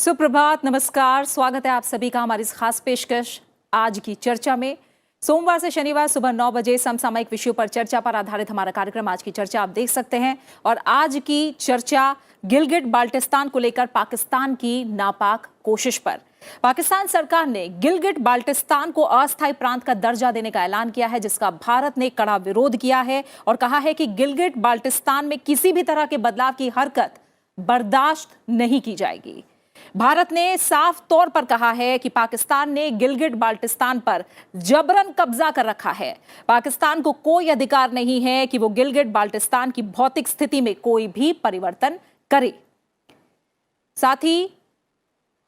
सुप्रभात, नमस्कार, स्वागत है आप सभी का हमारी इस खास पेशकश आज की चर्चा में। सोमवार से शनिवार सुबह 9 बजे समसामयिक विषयों पर चर्चा पर आधारित हमारा कार्यक्रम आज की चर्चा आप देख सकते हैं। और आज की चर्चा गिलगिट बाल्टिस्तान को लेकर पाकिस्तान की नापाक कोशिश पर। पाकिस्तान सरकार ने गिलगिट बाल्टिस्तान को अस्थायी प्रांत का दर्जा देने का ऐलान किया है, जिसका भारत ने कड़ा विरोध किया है और कहा है कि गिलगिट बाल्टिस्तान में किसी भी तरह के बदलाव की हरकत बर्दाश्त नहीं की जाएगी। भारत ने साफ तौर पर कहा है कि पाकिस्तान ने गिलगिट बाल्टिस्तान पर जबरन कब्जा कर रखा है। पाकिस्तान को कोई अधिकार नहीं है कि वो गिलगिट बाल्टिस्तान की भौतिक स्थिति में कोई भी परिवर्तन करे। साथ ही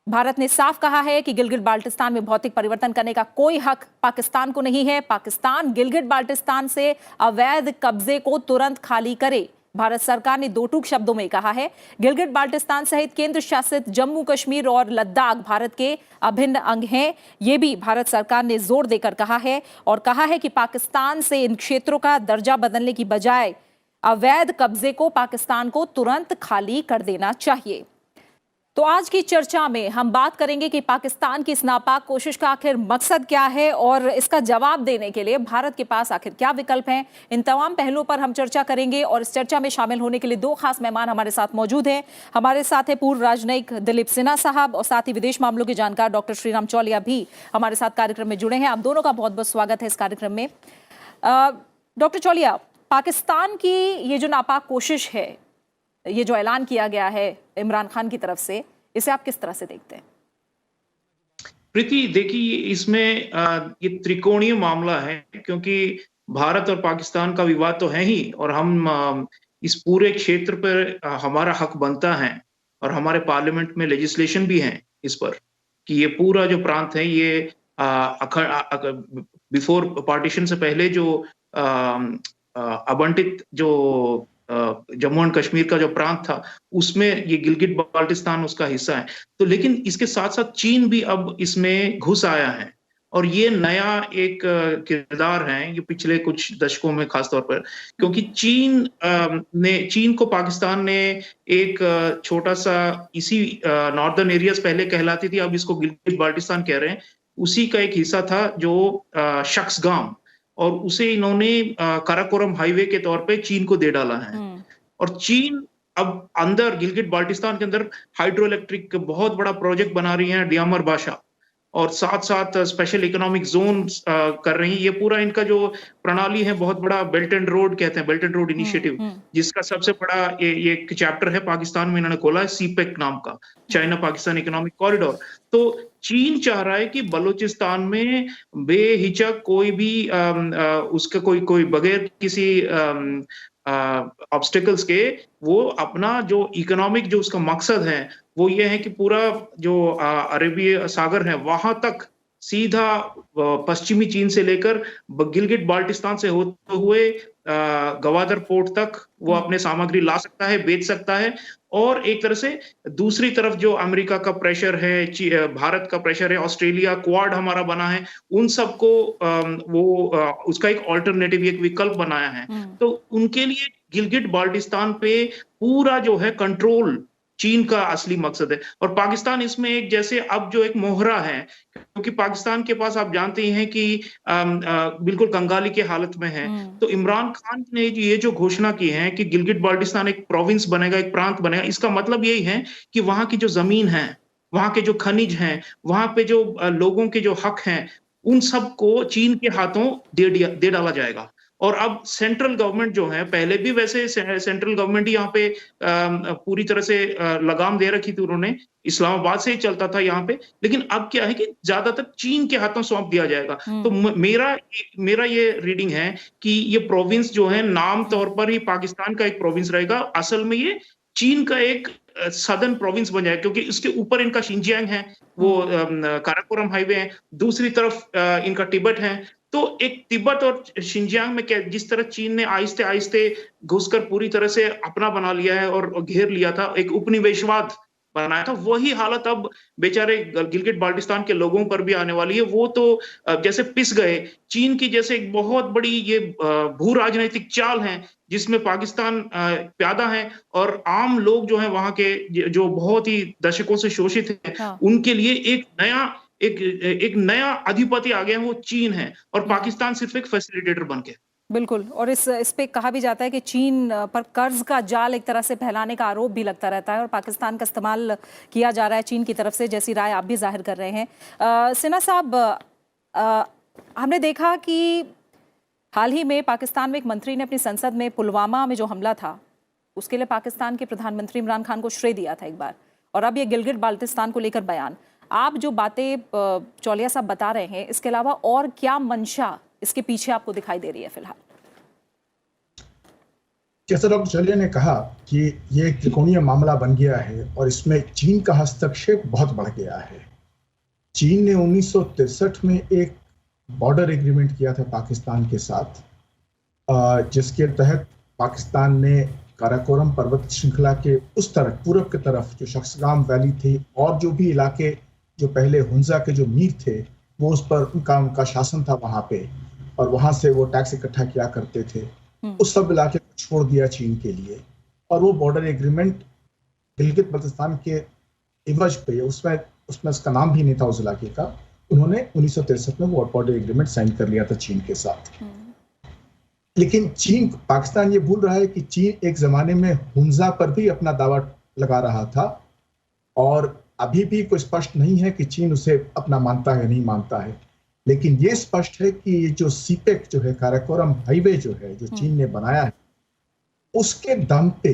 भारत ने साफ कहा है कि गिलगिट बाल्टिस्तान में भौतिक परिवर्तन करने का कोई हक पाकिस्तान को नहीं है। पाकिस्तान गिलगिट बाल्टिस्तान से अवैध कब्जे को तुरंत खाली करे। भारत सरकार ने दो टूक शब्दों में कहा है, गिलगिट बाल्टिस्तान सहित केंद्र शासित जम्मू कश्मीर और लद्दाख भारत के अभिन्न अंग हैं। ये भी भारत सरकार ने जोर देकर कहा है और कहा है कि पाकिस्तान से इन क्षेत्रों का दर्जा बदलने की बजाय अवैध कब्जे को पाकिस्तान को तुरंत खाली कर देना चाहिए। तो आज की चर्चा में हम बात करेंगे कि पाकिस्तान की इस नापाक कोशिश का आखिर मकसद क्या है और इसका जवाब देने के लिए भारत के पास आखिर क्या विकल्प हैं। इन तमाम पहलुओं पर हम चर्चा करेंगे और इस चर्चा में शामिल होने के लिए दो खास मेहमान हमारे साथ मौजूद हैं। हमारे साथ है पूर्व राजनयिक दिलीप सिन्हा साहब और साथ ही विदेश मामलों के जानकार डॉक्टर श्रीराम चौलिया भी हमारे साथ कार्यक्रम में जुड़े हैं। आप दोनों का बहुत बहुत स्वागत है इस कार्यक्रम में। डॉक्टर चौलिया, पाकिस्तान की ये जो नापाक कोशिश है, ये जो ऐलान किया गया है इमरान खान की तरफ से, इसे आप किस तरह से देखते हैं? प्रीति, देखिए इसमें ये त्रिकोणीय मामला है, क्योंकि भारत और पाकिस्तान का विवाद तो है ही और हम इस पूरे क्षेत्र पर हमारा हक बनता है और हमारे पार्लियामेंट में लेजिस्लेशन भी है इस पर कि ये पूरा जो प्रांत है ये बिफोर पार्टीशन से पहले जो आवंटित जो जम्मू एंड कश्मीर का जो प्रांत था उसमें ये गिलगिट बाल्टिस्तान उसका हिस्सा है। तो लेकिन इसके साथ साथ चीन भी अब इसमें घुस आया है और ये नया एक किरदार है ये पिछले कुछ दशकों में खासतौर पर, क्योंकि चीन को पाकिस्तान ने एक छोटा सा इसी नॉर्दर्न एरियाज पहले कहलाती थी, अब इसको गिलगिट बाल्टिस्तान कह रहे हैं, उसी का एक हिस्सा था जो शख्सगाम, और उसे इन्होंने काराकोरम हाईवे के तौर पे चीन को दे डाला है। और चीन अब अंदर गिलगिट बाल्टिस्तान के अंदर हाइड्रो इलेक्ट्रिक बहुत बड़ा प्रोजेक्ट बना रही है डियामर बाशा, और साथ साथ स्पेशल इकोनॉमिक जोन कर रही है। ये पूरा इनका जो प्रणाली है बहुत बड़ा बेल्ट एंड रोड कहते हैं, बेल्ट एंड रोड इनिशिएटिव, जिसका सबसे बड़ा ये एक चैप्टर है पाकिस्तान में इन्होंने खोला है, सीपेक नाम का, चाइना पाकिस्तान इकोनॉमिक कॉरिडोर। तो चीन चाह रहा है कि बलूचिस्तान में बेहिचक कोई भी उसका कोई बगैर किसी ऑब्स्टिकल्स के वो अपना जो इकोनॉमिक जो उसका मकसद है वो ये है कि पूरा जो अरेबिय सागर है वहां तक सीधा पश्चिमी चीन से लेकर गिलगिट बाल्टिस्तान से होते हुए गवादर पोर्ट तक वो अपने सामग्री ला सकता है, बेच सकता है। और एक तरह से दूसरी तरफ जो अमेरिका का प्रेशर है, भारत का प्रेशर है, ऑस्ट्रेलिया क्वाड हमारा बना है, उन सबको उसका एक ऑल्टरनेटिव एक विकल्प बनाया है। तो उनके लिए गिलगिट बाल्टिस्तान पे पूरा जो है कंट्रोल चीन का असली मकसद है। और पाकिस्तान इसमें एक जैसे अब जो एक मोहरा है, क्योंकि पाकिस्तान के पास आप जानते हैं कि बिल्कुल कंगाली की हालत में है। तो इमरान खान ने ये जो घोषणा की है कि गिलगिट बाल्टिस्तान एक प्रोविंस बनेगा, एक प्रांत बनेगा, इसका मतलब यही है कि वहां की जो जमीन है, वहां के जो खनिज हैं, वहां पे जो लोगों के जो हक हैं, उन सबको चीन के हाथों दे डाला जाएगा। और अब सेंट्रल गवर्नमेंट जो है, पहले भी वैसे सेंट्रल गवर्नमेंट ही यहाँ पे पूरी तरह से लगाम दे रखी थी उन्होंने, इस्लामाबाद से ही चलता था यहाँ पे, लेकिन अब क्या है कि ज्यादातर चीन के हाथों सौंप दिया जाएगा। तो मेरा ये रीडिंग है कि ये प्रोविंस जो है नाम तौर पर ही पाकिस्तान का एक प्रोविंस रहेगा, असल में ये चीन का एक सदर्न प्रोविंस बन जाएगा, क्योंकि इसके ऊपर इनका शिनजियांग है, वो काराकोरम हाईवे है, दूसरी तरफ इनका तिब्बत है। तो एक तिब्बत और शिनजियांग में क्या जिस तरह चीन ने आहिस्ते आहिस्ते घुसकर पूरी तरह से अपना बना लिया है और घेर लिया था, एक उपनिवेशवाद बनाया था, वही हालत अब बेचारे गिलगिट बाल्टिस्तान के लोगों पर भी आने वाली है। वो तो जैसे पिस गए, चीन की जैसे एक बहुत बड़ी ये भू राजनीतिक चाल है, जिसमें पाकिस्तान प्यादा है, और आम लोग जो हैं वहां के, जो बहुत ही दशकों से शोषित हैं, हाँ। उनके लिए एक नया अधिपति आ गया है, वो चीन है, और पाकिस्तान सिर्फ एक फैसिलिटेटर बन के। बिल्कुल। और इस पे कहा भी जाता है कि चीन पर कर्ज का जाल एक तरह से फैलाने का आरोप भी लगता रहता है और पाकिस्तान का इस्तेमाल किया जा रहा है चीन की तरफ से, जैसी राय आप भी जाहिर कर रहे हैं। सिन्हा साहब, हमने देखा कि हाल ही में पाकिस्तान में एक मंत्री ने अपनी संसद में पुलवामा में जो हमला था उसके लिए पाकिस्तान के प्रधानमंत्री इमरान खान को श्रेय दिया था एक बार, और अब ये गिलगिट बाल्टिस्तान को लेकर बयान। आप जो बातें चौलिया साहब बता रहे हैं, इसके अलावा और क्या मंशा इसके पीछे आपको दिखाई दे रही है फिलहाल? जैसा डॉक्टर चौलिया ने कहा कि ये एक त्रिकोणीय मामला बन गया है और इसमें चीन का हस्तक्षेप बहुत बढ़ गया है। चीन ने 1963 में एक बॉर्डर एग्रीमेंट किया था पाकिस्तान के साथ, जिसके तहत पाकिस्तान ने काराकोरम पर्वत श्रृंखला के उस तरफ, पूरब की तरफ, जो शख्सगाम वैली थी और जो भी इलाके जो पहले हुंजा के जो मीर थे, वो उस पर उनका शासन था वहां पे, और वहां से वो टैक्स इकट्ठा किया करते थे। उस सब इलाके को छोड़ दिया चीन के लिए, और वो बॉर्डर एग्रीमेंट गिलगित बल्तिस्तान के इवज पे, उसमें उसका नाम भी नहीं था उस इलाके का, उन्होंने 1963 में वो बॉर्डर एग्रीमेंट साइन कर लिया था चीन के साथ। लेकिन पाकिस्तान ये भूल रहा है कि चीन एक जमाने में हुंजा पर भी अपना दावा लगा रहा था, और अभी भी कोई स्पष्ट नहीं है कि चीन उसे अपना मानता है या नहीं मानता है। लेकिन ये स्पष्ट है कि ये जो सीपेक जो है, काराकोरम हाईवे जो है, जो चीन ने बनाया है, उसके दम पे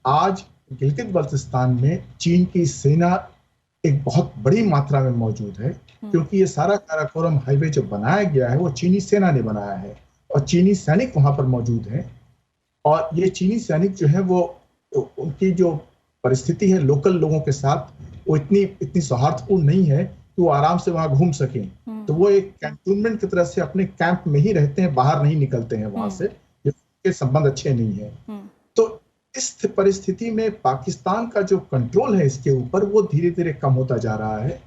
आज गिलगित बल्तिस्तान में चीन की सेना एक बहुत बड़ी मात्रा में मौजूद है, क्योंकि ये सारा काराकोरम हाईवे जो बनाया गया है वो चीनी सेना ने बनाया है, और चीनी सैनिक वहां पर मौजूद हैं। और ये चीनी सैनिक जो है वो, उनकी जो परिस्थिति है लोकल लोगों के साथ, वो इतनी सौहार्दपूर्ण नहीं है कि वो आराम से वहां घूम सकें। तो वो एक कैंटोनमेंट की तरह से अपने कैंप में ही रहते हैं, बाहर नहीं निकलते हैं वहां से, जिसके संबंध अच्छे नहीं है। तो इस परिस्थिति में पाकिस्तान का जो कंट्रोल है इसके ऊपर, वो धीरे धीरे कम होता जा रहा है,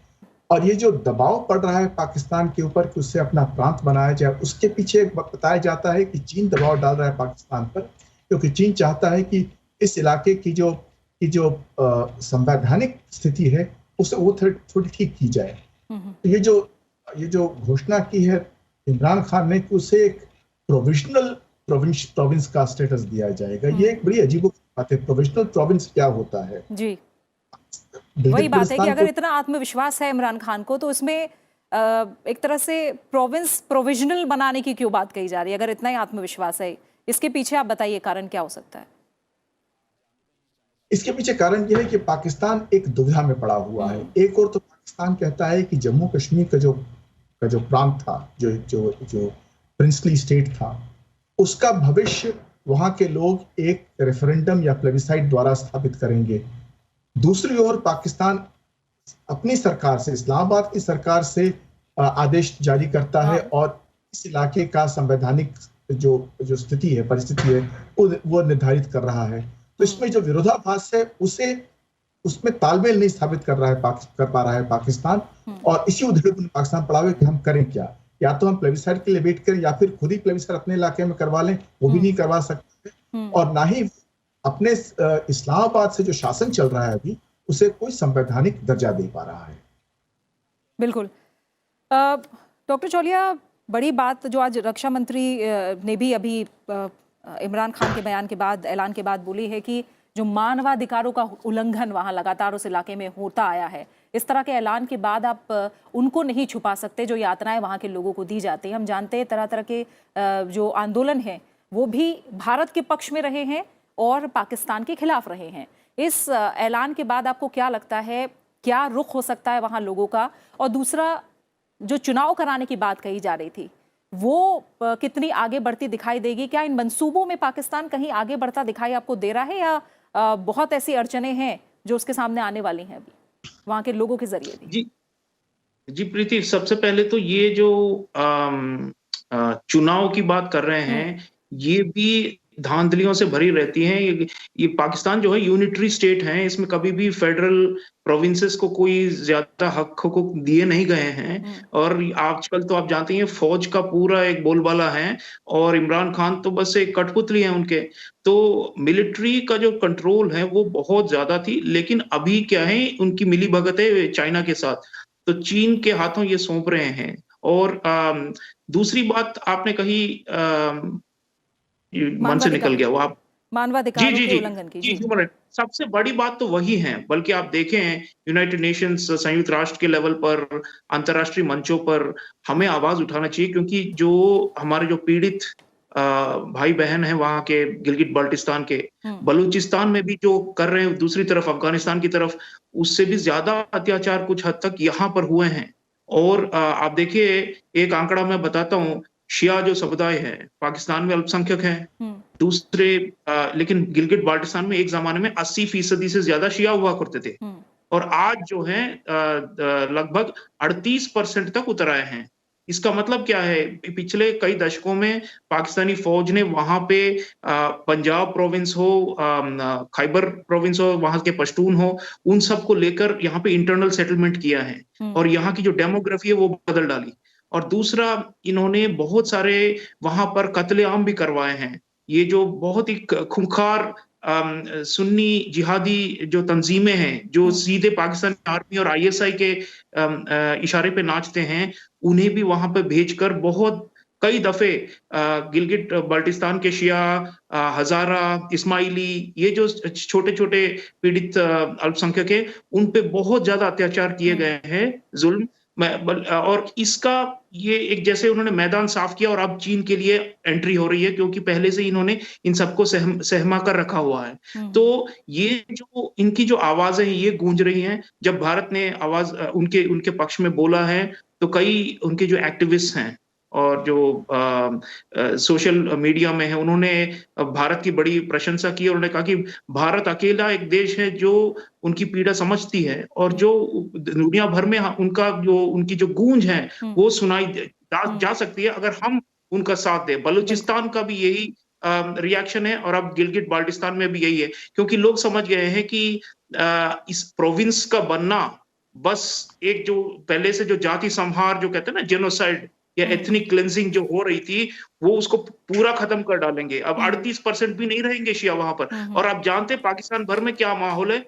और ये जो दबाव पड़ रहा है पाकिस्तान के ऊपर कि उससे अपना प्रांत बनाया जाए, उसके पीछे बताया जाता है कि चीन दबाव डाल रहा है पाकिस्तान पर, क्योंकि चीन चाहता है कि इस इलाके की जो संवैधानिक स्थिति है उसे वो थोड़ी ठीक की जाए। तो ये जो घोषणा की है इमरान खान ने कि उसे एक प्रोविजनल प्रोविंस का स्टेटस दिया जाएगा, ये एक बड़ी अजीब बात है। प्रोविजनल प्रोविंस क्या होता है? जी, वही बात है कि अगर इतना आत्मविश्वास है इमरान खान को, तो इसमें एक तरह से प्रोविंस प्रोविजनल बनाने की क्यों बात कही जा रही है? अगर इतना ही आत्मविश्वास है, इसके पीछे आप बताइए कारण क्या हो सकता है? इसके पीछे कारण यह है कि पाकिस्तान एक दुविधा में पड़ा हुआ है। एक और तो पाकिस्तान कहता है कि जम्मू कश्मीर का जो प्रांत था, जो प्रिंसली स्टेट था, उसका भविष्य वहां के लोग एक रेफरेंडम या प्लेबिसाइट द्वारा स्थापित करेंगे। दूसरी ओर पाकिस्तान अपनी सरकार से, इस्लामाबाद की सरकार से आदेश जारी करता है और इस इलाके का संवैधानिक जो स्थिति है, परिस्थिति है, वो निर्धारित कर रहा है। तो इसमें जो विरोधाभास है उसमें तालमेल नहीं स्थापित कर पा रहा है पाकिस्तान, और इसी उधेड़ में पाकिस्तान पड़ा हुआ है कि हम करें क्या, या तो हम प्लेबिसाइट के लिए वेट करें या फिर खुद ही प्लेबिसाइट अपने इलाके में करवा लें, वो भी नहीं करवा सकते, और ना ही अपने इस्लामाबाद से जो शासन चल रहा है अभी, उसे कोई संवैधानिक दर्जा दे पा रहा है। बिल्कुल। डॉक्टर चौलिया, बड़ी बात जो आज रक्षा मंत्री ने भी अभी इमरान खान के बयान के बाद, ऐलान के बाद बोली है कि जो मानवाधिकारों का उल्लंघन वहां लगातार उस इलाके में होता आया है, इस तरह के ऐलान के बाद आप उनको नहीं छुपा सकते जो यातनाएं वहां के लोगों को दी जाती हैं। हम जानते हैं तरह तरह के जो आंदोलन हैं वो भी भारत के पक्ष में रहे हैं और पाकिस्तान के खिलाफ रहे हैं। इस ऐलान के बाद आपको क्या लगता है, क्या रुख हो सकता है वहां लोगों का? और दूसरा, जो चुनाव कराने की बात कही जा रही थी, वो कितनी आगे बढ़ती दिखाई देगी? क्या इन मंसूबों में पाकिस्तान कहीं आगे बढ़ता दिखाई आपको दे रहा है, या बहुत ऐसी अड़चनें हैं जो उसके सामने आने वाली हैं अभी वहां के लोगों के जरिए भी? जी प्रीति, सबसे पहले तो ये जो चुनाव की बात कर रहे हैं, ये भी धांधलियों से भरी रहती हैं। ये पाकिस्तान जो है यूनिटरी स्टेट है, इसमें कभी भी फेडरल प्रोविंसेस को कोई ज्यादा हक हुकूक दिए नहीं गए हैं। और आजकल तो आप जानते हैं फौज का पूरा एक बोलबाला है, और इमरान खान तो बस एक कठपुतली है उनके। तो मिलिट्री का जो कंट्रोल है वो बहुत ज्यादा थी, लेकिन अभी क्या है, उनकी मिली भगत है चाइना के साथ, तो चीन के हाथों ये सौंप रहे हैं। और दूसरी बात आपने कही, ये मन से निकल गया वो आप। जी मानवाधिकारों जी के जी उल्लंघन की। जी, जी ह्यूमन राइट सबसे बड़ी बात तो वही है। बल्कि आप देखें यूनाइटेड नेशंस, संयुक्त राष्ट्र के लेवल पर, अंतर्राष्ट्रीय मंचों पर हमें आवाज उठाना चाहिए, क्योंकि जो हमारे जो पीड़ित भाई बहन हैं वहां के गिलगिट बाल्टिस्तान के, बलूचिस्तान में भी जो कर रहे हैं, दूसरी तरफ अफगानिस्तान की तरफ, उससे भी ज्यादा अत्याचार कुछ हद तक यहाँ पर हुए हैं। और आप देखिए, एक आंकड़ा मैं बताता हूँ, शिया जो समुदाय है पाकिस्तान में अल्पसंख्यक है, दूसरे लेकिन गिलगिट बाल्टिस्तान में एक जमाने में 80% से ज्यादा शिया हुआ करते थे, और आज जो है लगभग 38% तक उतर आए हैं। इसका मतलब क्या है, पिछले कई दशकों में पाकिस्तानी फौज ने वहां पे पंजाब प्रोविंस हो, खैबर प्रोविंस हो, वहां के पश्तून हो, उन सबको लेकर यहाँ पे इंटरनल सेटलमेंट किया है, और यहाँ की जो डेमोग्राफी है वो बदल डाली। और दूसरा, इन्होंने बहुत सारे वहां पर कत्लेआम भी करवाए हैं। ये जो बहुत ही खूंखार सुन्नी जिहादी जो तंजीमें हैं, जो सीधे पाकिस्तान आर्मी और आईएसआई के इशारे पे नाचते हैं, उन्हें भी वहां पे भेजकर बहुत कई दफे गिलगिट बाल्टिस्तान के शिया, हजारा, इस्माइली, ये जो छोटे छोटे पीड़ित अल्पसंख्यक है, उन पे बहुत ज्यादा अत्याचार किए गए हैं, जुल्म। और इसका ये एक, जैसे उन्होंने मैदान साफ किया और अब चीन के लिए एंट्री हो रही है, क्योंकि पहले से इन्होंने इन सबको सहमा कर रखा हुआ है। तो ये जो इनकी जो आवाजें ये गूंज रही हैं, जब भारत ने आवाज उनके उनके पक्ष में बोला है, तो कई उनके जो एक्टिविस्ट हैं और जो सोशल मीडिया में है, उन्होंने भारत की बड़ी प्रशंसा की, और उन्होंने कहा कि भारत अकेला एक देश है जो उनकी पीड़ा समझती है, और जो दुनिया भर में उनकी जो गूंज है वो सुनाई जा सकती है अगर हम उनका साथ दें। बलूचिस्तान का भी यही रिएक्शन है, और अब गिलगिट बाल्टिस्तान में भी यही है, क्योंकि लोग समझ गए हैं कि इस प्रोविंस का बनना बस एक जो पहले से जो जाति संहार जो कहते हैं ना, जेनोसाइड या एथनिक क्लेंजिंग जो हो रही थी, वो उसको पूरा खत्म कर डालेंगे। अब 38% भी नहीं रहेंगे शिया वहां पर। और आप जानते हैं पाकिस्तान भर में क्या माहौल है।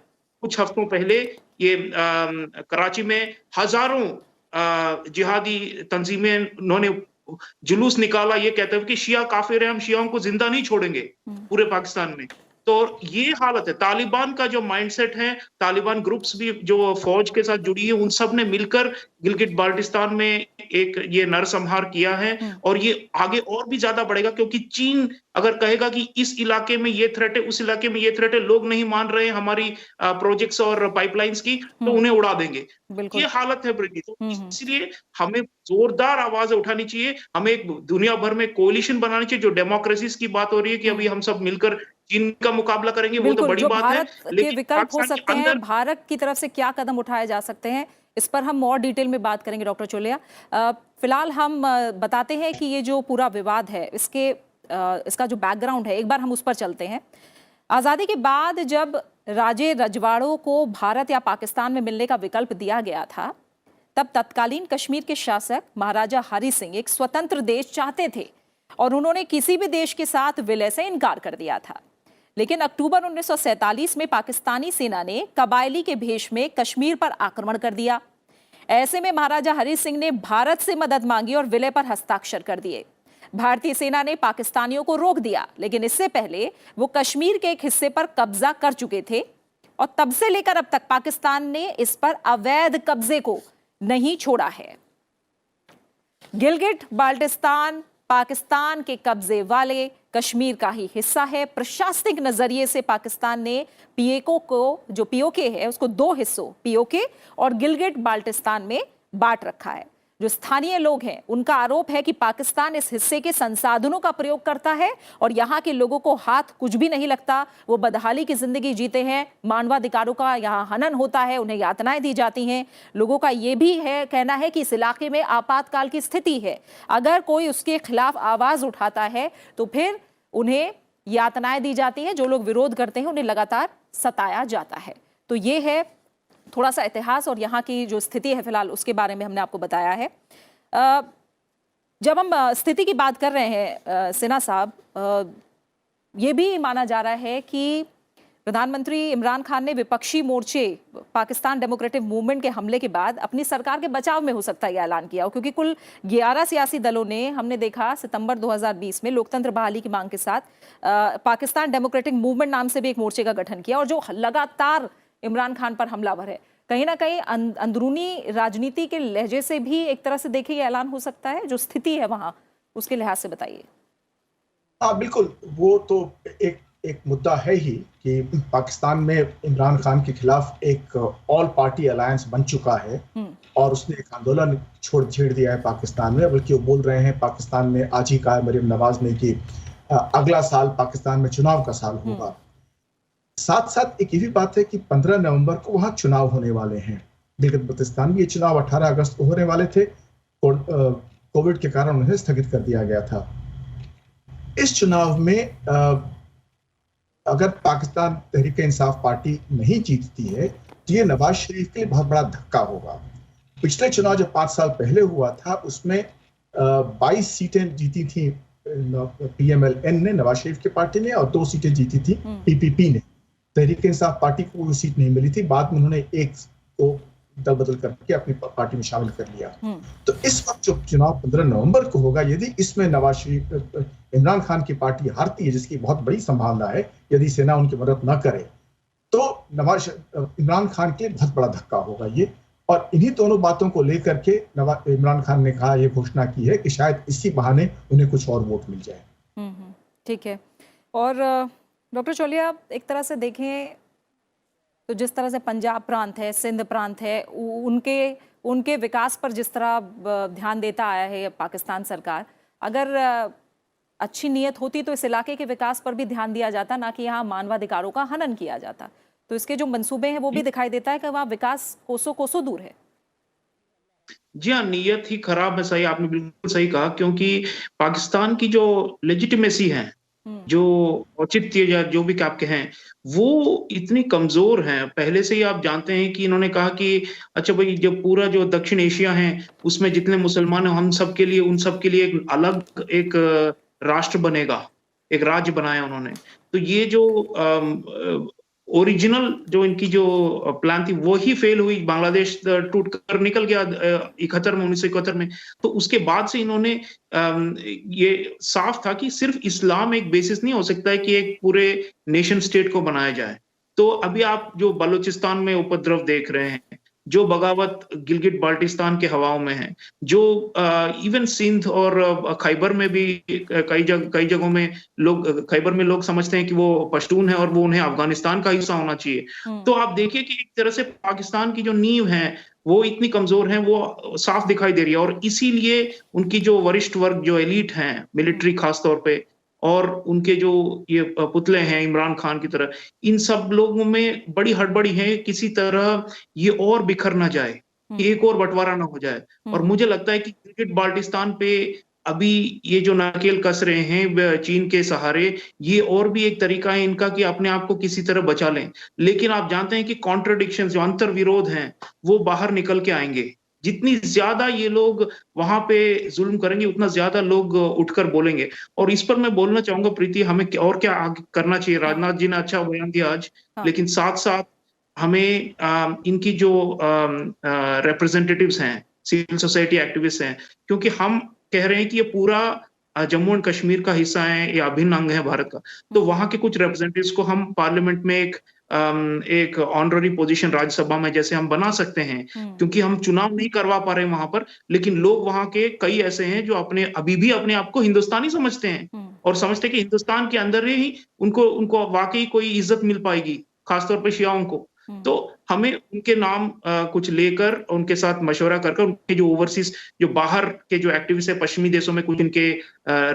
कुछ हफ्तों पहले ये कराची में हजारों जिहादी तंजीमें, उन्होंने जुलूस निकाला, ये कहते हुए कि शिया काफिर है, हम शियाओं को जिंदा नहीं छोड़ेंगे पूरे पाकिस्तान में। तो ये हालत है। तालिबान का जो माइंडसेट है, तालिबान ग्रुप्स भी जो फौज के साथ जुड़ी है, उन सब ने मिलकर गिलगिट बाल्टिस्तान में एक ये नरसंहार किया है, और ये आगे और भी ज्यादा बढ़ेगा, क्योंकि चीन अगर कहेगा कि इस इलाके में ये थ्रेट है, उस इलाके में ये थ्रेट है, लोग नहीं मान रहे हैं हमारी प्रोजेक्ट्स और पाइपलाइंस की, तो उन्हें उड़ा देंगे। ये हालत है ब्रिटिश। तो इसलिए हमें जोरदार आवाज उठानी चाहिए, हमें एक दुनिया भर में कोलिशन बनानी चाहिए। जो डेमोक्रेसीज की बात हो रही है कि अभी हम सब मिलकर चीन का मुकाबला करेंगे, वो तो बड़ी बात है, लेकिन विकल्प हो सकते हैं, भारत की तरफ से क्या कदम उठाए जा सकते हैं, इस पर हम और डिटेल में बात करेंगे डॉक्टर चोलिया। फिलहाल हम बताते हैं कि ये जो पूरा विवाद है, इसका जो बैकग्राउंड है, एक बार हम उस पर चलते हैं। आज़ादी के बाद जब राजे रजवाड़ों को भारत या पाकिस्तान में मिलने का विकल्प दिया गया था, तब तत्कालीन कश्मीर के शासक महाराजा हरि सिंह एक स्वतंत्र देश चाहते थे, और उन्होंने किसी भी देश के साथ विलय से इनकार कर दिया था। लेकिन अक्टूबर 1947 में पाकिस्तानी सेना ने कबायली के भेष में कश्मीर पर आक्रमण कर दिया। ऐसे में महाराजा हरि सिंह ने भारत से मदद मांगी और विलय पर हस्ताक्षर कर दिए। भारतीय सेना ने पाकिस्तानियों को रोक दिया, लेकिन इससे पहले वो कश्मीर के एक हिस्से पर कब्जा कर चुके थे, और तब से लेकर अब तक पाकिस्तान ने इस पर अवैध कब्जे को नहीं छोड़ा है। गिलगिट बाल्टिस्तान पाकिस्तान के कब्जे वाले कश्मीर का ही हिस्सा है। प्रशासनिक नजरिए से पाकिस्तान ने पीओके को, जो पीओके है, उसको दो हिस्सों, पीओके और गिलगिट बाल्टिस्तान में बांट रखा है। जो स्थानीय लोग हैं, उनका आरोप है कि पाकिस्तान इस हिस्से के संसाधनों का प्रयोग करता है और यहाँ के लोगों को हाथ कुछ भी नहीं लगता। वो बदहाली की जिंदगी जीते हैं, मानवाधिकारों का यहाँ हनन होता है, उन्हें यातनाएं दी जाती हैं। लोगों का ये भी है, कहना है कि इस इलाके में आपातकाल की स्थिति है, अगर कोई उसके खिलाफ आवाज उठाता है तो फिर उन्हें यातनाएं दी जाती हैं, जो लोग विरोध करते हैं उन्हें लगातार सताया जाता है। तो ये है थोड़ा सा इतिहास और यहाँ की जो स्थिति है फिलहाल उसके बारे में हमने आपको बताया है। जब हम स्थिति की बात कर रहे हैं सिन्हा साहब, ये भी माना जा रहा है कि प्रधानमंत्री इमरान खान ने विपक्षी मोर्चे पाकिस्तान डेमोक्रेटिक मूवमेंट के हमले के बाद अपनी सरकार के बचाव में हो सकता है ये ऐलान किया हो, क्योंकि कुल 11 सियासी दलों ने, हमने देखा सितंबर 2020 में लोकतंत्र बहाली की मांग के साथ पाकिस्तान डेमोक्रेटिक मूवमेंट नाम से भी एक मोर्चे का गठन किया, और जो लगातार इमरान खान पर हमलावर है। कहीं ना कहीं अंदरूनी राजनीति के लहजे से भी एक तरह से देखिए ये ऐलान हो सकता है, जो स्थिति है वहां उसके लिहाज से बताइए। हाँ बिल्कुल, वो तो एक मुद्दा है ही कि पाकिस्तान में इमरान खान के खिलाफ एक ऑल पार्टी अलायंस बन चुका है और उसने एक आंदोलन छेड़ दिया है पाकिस्तान में। बल्कि वो बोल रहे हैं, पाकिस्तान में आज ही कहा मरियम नवाज ने कि अगला साल पाकिस्तान में चुनाव का साल होगा। साथ साथ एक ये भी बात है कि 15 नवंबर को वहां चुनाव होने वाले हैं गिलगित बल्तिस्तान में। ये चुनाव 18 अगस्त को होने वाले थे, कोविड के कारण उन्हें स्थगित कर दिया गया था। इस चुनाव में अगर पाकिस्तान तहरीक इंसाफ पार्टी नहीं जीतती है तो ये नवाज शरीफ के लिए बहुत बड़ा धक्का होगा। पिछले चुनाव जो 5 साल पहले हुआ था उसमें 22 सीटें जीती थी PMLN ने, नवाज शरीफ की पार्टी ने, और 2 सीटें जीती थी PPP ने। तहरीक इंसाफ पार्टी को कोई सीट नहीं मिली थी। बाद में उन्होंने एक को दल बदल करके अपनी पार्टी में शामिल कर लिया। तो इस वक्त जो चुनाव 15 नवंबर को होगा, यदि इसमें नवाज शरीफ इमरान खान की पार्टी हारती है, जिसकी बहुत बड़ी संभावना है यदि सेना उनकी मदद न करे, तो इमरान खान के बहुत बड़ा धक्का होगा ये। और इन्हीं दोनों बातों को लेकर के इमरान खान ने कहा, ये घोषणा की है कि शायद इसी बहाने उन्हें कुछ और वोट मिल जाए। ठीक है। और डॉक्टर चौलिया, एक तरह से देखें तो जिस तरह से पंजाब प्रांत है, सिंध प्रांत है, उनके विकास पर जिस तरह ध्यान देता आया है पाकिस्तान सरकार, अगर अच्छी नीयत होती तो इस इलाके के विकास पर भी ध्यान दिया जाता, ना कि यहाँ मानवाधिकारों का हनन किया जाता। तो इसके जो मंसूबे हैं वो भी दिखाई देता है कि वहाँ विकास कोसों दूर है। जी हाँ, नीयत ही खराब है। सही, आपने बिल्कुल सही कहा, क्योंकि पाकिस्तान की जो लेजिटिमेसी है, जो औचित्य या जो भी आप कहें, वो इतनी कमजोर है। पहले से ही आप जानते हैं कि इन्होंने कहा कि अच्छा भाई, जो पूरा जो दक्षिण एशिया है उसमें जितने मुसलमान हैं, हम सब के लिए, उन सब के लिए एक अलग एक राष्ट्र बनेगा, एक राज्य बनाया उन्होंने। तो ये जो ओरिजिनल जो इनकी जो प्लान थी वो ही फेल हुई। बांग्लादेश टूट कर निकल गया 1971 में। तो उसके बाद से इन्होंने ये साफ था कि सिर्फ इस्लाम एक बेसिस नहीं हो सकता है कि एक पूरे नेशन स्टेट को बनाया जाए। तो अभी आप जो बलूचिस्तान में उपद्रव देख रहे हैं, जो बगावत गिलगिट बाल्टिस्तान के हवाओं में है, जो इवन सिंध और खैबर में भी कई जगहों में खैबर में लोग समझते हैं कि वो पश्तून है और वो उन्हें अफगानिस्तान का हिस्सा होना चाहिए। तो आप देखिए कि एक तरह से पाकिस्तान की जो नींव है वो इतनी कमजोर है, वो साफ दिखाई दे रही है। और इसीलिए उनकी जो वरिष्ठ वर्ग, जो एलीट हैं, मिलिट्री खासतौर पे, और उनके जो ये पुतले हैं इमरान खान की तरह, इन सब लोगों में बड़ी हड़बड़ी है किसी तरह ये और बिखर ना जाए, कि एक और बंटवारा ना हो जाए। और मुझे लगता है कि गिलगिट बाल्टिस्तान पे अभी ये जो नकेल कस रहे हैं चीन के सहारे, ये और भी एक तरीका है इनका कि अपने आप को किसी तरह बचा लें। लेकिन आप जानते हैं कि कॉन्ट्रडिक्शंस, जो अंतर विरोध हैं, वो बाहर निकल के आएंगे। जितनी ज्यादा ये लोग वहां पे जुल्म करेंगे, उतना ज्यादा लोग उठकर बोलेंगे। और इस पर मैं बोलना चाहूंगा प्रीति, हमें और क्या आगे करना चाहिए। राजनाथ जी ने अच्छा बयान दिया आज, लेकिन साथ साथ हमें इनकी जो रिप्रेजेंटेटिव्स हैं, सिविल सोसाइटी एक्टिविस्ट हैं, क्योंकि हम कह रहे हैं कि ये पूरा जम्मू एंड कश्मीर का हिस्सा है, या अभिन्न अंग है भारत का, तो वहां के कुछ रिप्रेजेंटेटिव्स को हम पार्लियामेंट में एक ऑनररी पोजीशन राज्यसभा में जैसे हम बना सकते हैं, क्योंकि हम चुनाव नहीं करवा पा रहे हैं वहां पर, लेकिन लोग वहां के कई ऐसे हैं जो अभी भी अपने आप को हिंदुस्तानी समझते हैं और समझते हैं कि हिंदुस्तान के अंदर ही उनको वाकई कोई इज्जत मिल पाएगी, खासतौर पर शियाओं को। तो हमें उनके नाम कुछ लेकर उनके साथ मशवरा कर उनके जो ओवरसीज, जो बाहर के जो एक्टिविस्ट है, पश्चिमी देशों में कुछ इनके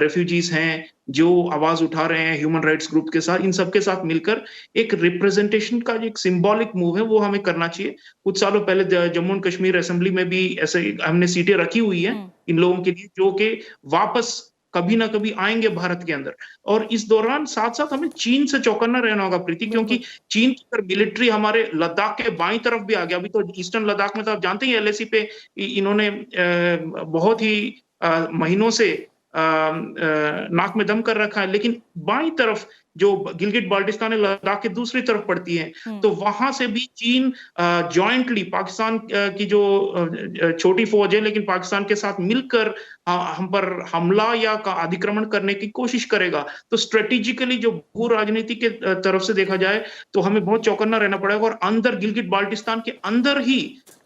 रेफ्यूजीज हैं जो आवाज उठा रहे हैं ह्यूमन राइट्स ग्रुप के साथ, इन सबके साथ मिलकर एक रिप्रेजेंटेशन का जो एक सिंबॉलिक मूव है वो हमें करना चाहिए। कुछ सालों पहले जम्मू एंड कश्मीर असेंबली में भी ऐसे हमने सीटें रखी हुई है इन लोगों के लिए, जो कि वापस कभी ना कभी आएंगे भारत के अंदर। और इस दौरान साथ साथ हमें चीन से चौकन्ना रहना होगा प्रीति, क्योंकि चीन की अगर मिलिट्री हमारे लद्दाख के बाईं तरफ भी आ गया। अभी तो ईस्टर्न लद्दाख में तो आप जानते ही एलएसी पे इन्होंने बहुत ही महीनों से नाक में दम कर रखा है। लेकिन बाईं तरफ जो गिलगिट बाल्टिस्तान लद्दाख के दूसरी तरफ पड़ती है, तो वहां से भी चीन जॉइंटली पाकिस्तान की जो छोटी फौज है लेकिन पाकिस्तान के साथ मिलकर हम पर हमला या अधिक्रमण करने की कोशिश करेगा। तो स्ट्रेटेजिकली जो भू राजनीति के तरफ से देखा जाए तो हमें बहुत चौकन्ना रहना पड़ेगा। और अंदर गिलगिट बाल्टिस्तान के अंदर ही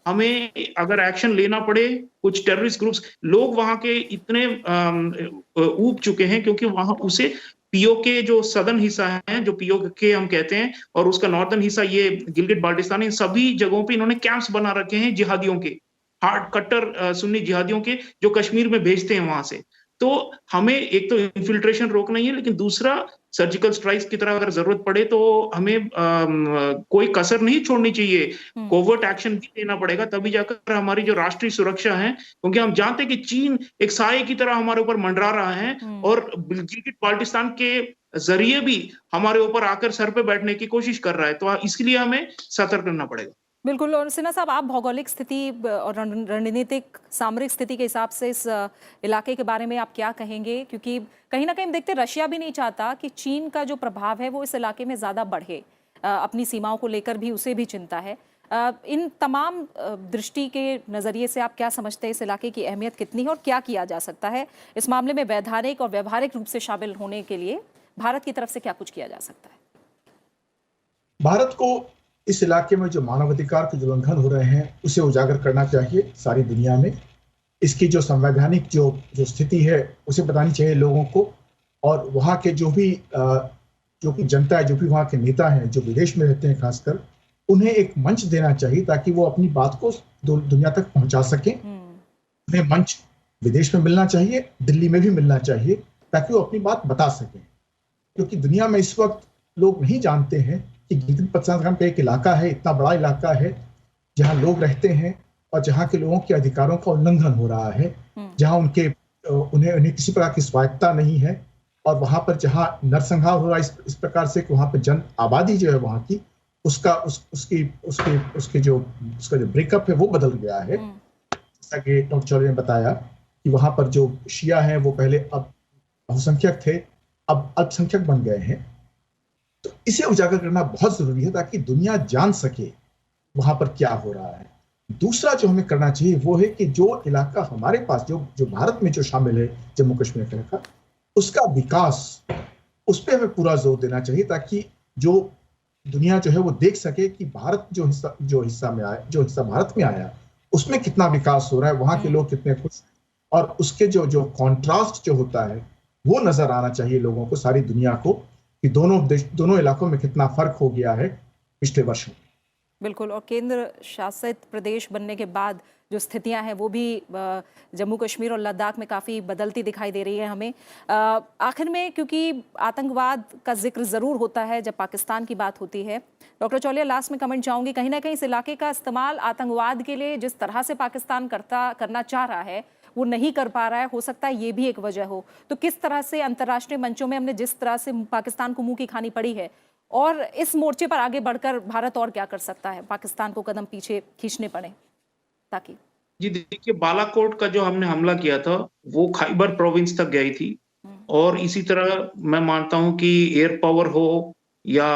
हमें अगर एक्शन लेना पड़े, कुछ टेररिस्ट ग्रुप्स, लोग वहां के इतने ऊब चुके हैं क्योंकि वहां उसे पीओके जो सदर्न हिस्सा है, जो पीओके हम कहते हैं, और उसका नॉर्दर्न हिस्सा ये गिलगिट बाल्टिस्तान, इन सभी जगहों पे इन्होंने कैंप्स बना रखे हैं जिहादियों के, हार्ड कट्टर सुन्नी जिहादियों के, जो कश्मीर में भेजते हैं वहां से। तो हमें एक तो इन्फिल्ट्रेशन रोकना ही है, लेकिन दूसरा सर्जिकल स्ट्राइक्स की तरह अगर जरूरत पड़े तो हमें कोई कसर नहीं छोड़नी चाहिए, कोवर्ट एक्शन भी लेना पड़ेगा, तभी जाकर हमारी जो राष्ट्रीय सुरक्षा है, क्योंकि हम जानते हैं कि चीन एक साये की तरह हमारे ऊपर मंडरा रहा है और गिलगिट बाल्टिस्तान के जरिए भी हमारे ऊपर आकर सर पे बैठने की कोशिश कर रहा है। तो इसलिए हमें सतर्क रहना पड़ेगा। बिल्कुल। और सिन्हा साहब, आप भौगोलिक स्थिति और रणनीतिक सामरिक स्थिति के हिसाब से इस इलाके के बारे में आप क्या कहेंगे? क्योंकि कहीं ना कहीं देखते रशिया भी नहीं चाहता कि चीन का जो प्रभाव है वो इस इलाके में ज़्यादा बढ़े, अपनी सीमाओं को लेकर भी उसे भी चिंता है। इन तमाम दृष्टि के नज़रिए से आप क्या समझते हैं, इस इलाके की अहमियत कितनी है और क्या किया जा सकता है इस मामले में? वैधानिक और व्यवहारिक रूप से शामिल होने के लिए भारत की तरफ से क्या कुछ किया जा सकता है? भारत को इस इलाके में जो मानवाधिकार के जो उल्लंघन हो रहे हैं उसे उजागर करना चाहिए सारी दुनिया में। इसकी जो संवैधानिक जो स्थिति है उसे बतानी चाहिए लोगों को, और वहाँ के जो भी जनता है, जो भी वहाँ के नेता हैं जो विदेश में रहते हैं खासकर, उन्हें एक मंच देना चाहिए ताकि वो अपनी बात को दुनिया तक पहुंचा सकें। उन्हें मंच विदेश में मिलना चाहिए, दिल्ली में भी मिलना चाहिए, ताकि वो अपनी बात बता सकें। क्योंकि दुनिया में इस वक्त लोग नहीं जानते हैं कि गिलगिट बाल्टिस्तान का एक इलाका है, इतना बड़ा इलाका है जहां लोग रहते हैं और जहां के लोगों के अधिकारों का उल्लंघन हो रहा है, जहां उन्हें किसी प्रकार की स्वायत्ता नहीं है, और वहां पर जहां नरसंहार हो रहा है इस प्रकार से कि वहां पर जन आबादी जो है वहां की, उसका जो ब्रेकअप है वो बदल गया है। जैसा कि डॉक्टर चौधरी ने बताया कि वहां पर जो शिया हैं वो पहले अब बहुसंख्यक थे, अब अल्पसंख्यक बन गए हैं। तो इसे उजागर करना बहुत जरूरी है ताकि दुनिया जान सके वहां पर क्या हो रहा है। दूसरा जो हमें करना चाहिए वो है कि जो इलाका हमारे पास जो भारत में जो शामिल है, जम्मू कश्मीर का इलाका, उसका विकास, उस पर हमें पूरा जोर देना चाहिए ताकि जो दुनिया जो है वो देख सके कि भारत जो हिस्सा भारत में आया उसमें कितना विकास हो रहा है, वहां के लोग कितने खुश, और उसके जो कॉन्ट्रास्ट जो होता है वो नजर आना चाहिए लोगों को, सारी दुनिया को, कि दोनों इलाकों में कितना फर्क हो गया है पिछले वर्षों। बिल्कुल। और केंद्र शासित प्रदेश बनने के बाद जो स्थितियां हैं वो भी जम्मू कश्मीर और लद्दाख में काफ़ी बदलती दिखाई दे रही है हमें। आखिर में, क्योंकि आतंकवाद का जिक्र ज़रूर होता है जब पाकिस्तान की बात होती है, डॉक्टर चौलिया, लास्ट में कमेंट चाहूँगी, कहीं ना कहीं इस इलाके का इस्तेमाल आतंकवाद के लिए जिस तरह से पाकिस्तान करना चाह रहा है वो नहीं कर पा रहा है, हो सकता है ये भी एक वजह हो। तो किस तरह से अंतर्राष्ट्रीय मंचों में हमने जिस तरह से पाकिस्तान को मुंह की खानी पड़ी है, और इस मोर्चे पर आगे बढ़कर भारत और क्या कर सकता है, पाकिस्तान को कदम पीछे खींचने पड़े ताकि? जी देखिए, बालाकोट का जो हमने हमला किया था वो खैबर प्रोविंस तक गई थी, और इसी तरह मैं मानता हूं कि एयर पावर हो या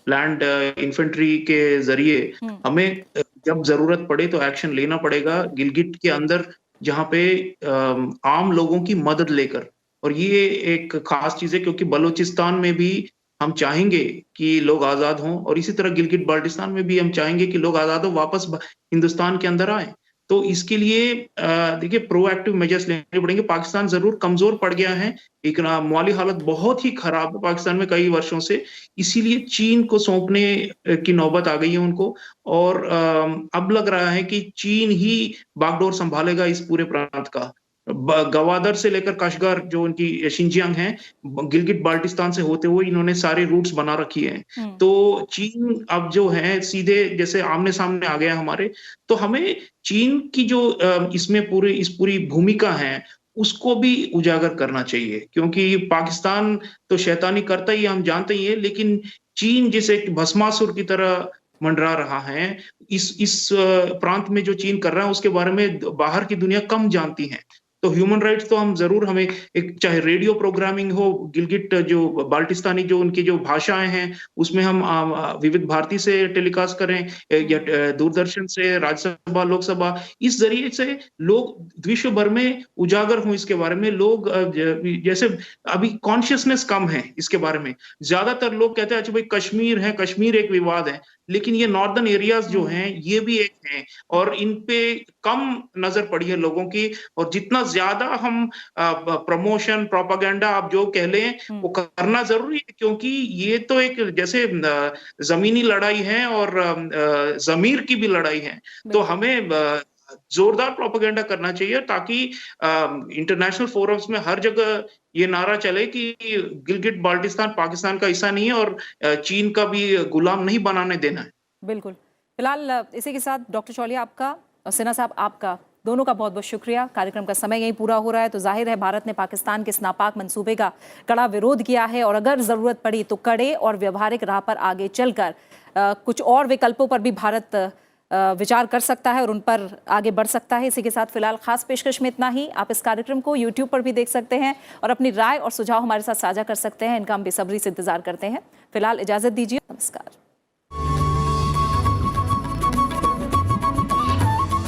लैंड इन्फेंट्री के जरिए हमें जब जरूरत पड़े तो एक्शन लेना पड़ेगा गिलगिट के अंदर, जहां पे आम लोगों की मदद लेकर। और ये एक खास चीज है क्योंकि बलूचिस्तान में भी हम चाहेंगे कि लोग आजाद हों, और इसी तरह गिलगिट बाल्टिस्तान में भी हम चाहेंगे कि लोग आजाद हो, वापस हिंदुस्तान के अंदर आए। तो इसके लिए देखिए प्रोएक्टिव मेजर्स लेने पड़ेंगे। पाकिस्तान जरूर कमजोर पड़ गया है, एक माली हालत बहुत ही खराब है पाकिस्तान में कई वर्षों से, इसीलिए चीन को सौंपने की नौबत आ गई है उनको, और अब लग रहा है कि चीन ही बागडोर संभालेगा इस पूरे प्रांत का। गवादर से लेकर कशगार जो उनकी शिनजियांग है, गिलगिट बाल्टिस्तान से होते हुए इन्होंने सारे रूट्स बना रखी हैं। तो चीन अब जो है सीधे जैसे आमने सामने आ गया हमारे, तो हमें चीन की जो इसमें पूरी भूमिका है उसको भी उजागर करना चाहिए, क्योंकि पाकिस्तान तो शैतानी करता ही हम जानते ही है, लेकिन चीन जिसे भस्मासुर की तरह मंडरा रहा है, इस प्रांत में जो चीन कर रहा है उसके बारे में बाहर की दुनिया कम जानती है। तो ह्यूमन राइट्स तो हम जरूर, हमें एक चाहे रेडियो प्रोग्रामिंग हो, गिलगिट जो बाल्टिस्तानी जो उनकी जो भाषाएं हैं उसमें हम विविध भारती से टेलीकास्ट करें या दूरदर्शन से, राज्यसभा, लोकसभा, इस जरिए से लोग विश्व भर में उजागर हों इसके बारे में। लोग जैसे अभी कॉन्शियसनेस कम है इसके बारे में। ज्यादातर लोग कहते हैं अच्छा भाई कश्मीर है, कश्मीर एक विवाद है, लेकिन ये नॉर्दर्न एरियाज जो हैं ये भी एक हैं और इन पे कम नजर पड़ी है लोगों की। और जितना ज्यादा हम प्रमोशन, प्रोपागेंडा आप जो कह लें वो करना जरूरी है, क्योंकि ये तो एक जैसे जमीनी लड़ाई है और जमीर की भी लड़ाई है। तो हमें जोरदार प्रोपागेंडा करना चाहिए ताकि इंटरनेशनल फोरम्स में हर जगह ये नारा चले कि गिलगिट बाल्टिस्तान पाकिस्तान का हिस्सा नहीं है और चीन का भी गुलाम नहीं बनाने देना है। बिल्कुल। फिलहाल इसी के साथ डॉक्टर चौलिया आपका और सिन्हा साहब आपका दोनों का बहुत बहुत शुक्रिया। कार्यक्रम का समय यहीं पूरा हो रहा है, तो जाहिर है भारत ने पाकिस्तान के इस नापाक मंसूबे का कड़ा विरोध किया है और अगर जरूरत पड़ी तो कड़े और व्यवहारिक राह पर आगे चलकर कुछ और विकल्पों पर भी भारत विचार कर सकता है और उन पर आगे बढ़ सकता है। इसी के साथ फिलहाल खास पेशकश में इतना ही। आप इस कार्यक्रम को YouTube पर भी देख सकते हैं और अपनी राय और सुझाव हमारे साथ साझा कर सकते हैं। इनका हम बेसब्री से इंतजार करते हैं। फिलहाल इजाजत दीजिए, नमस्कार।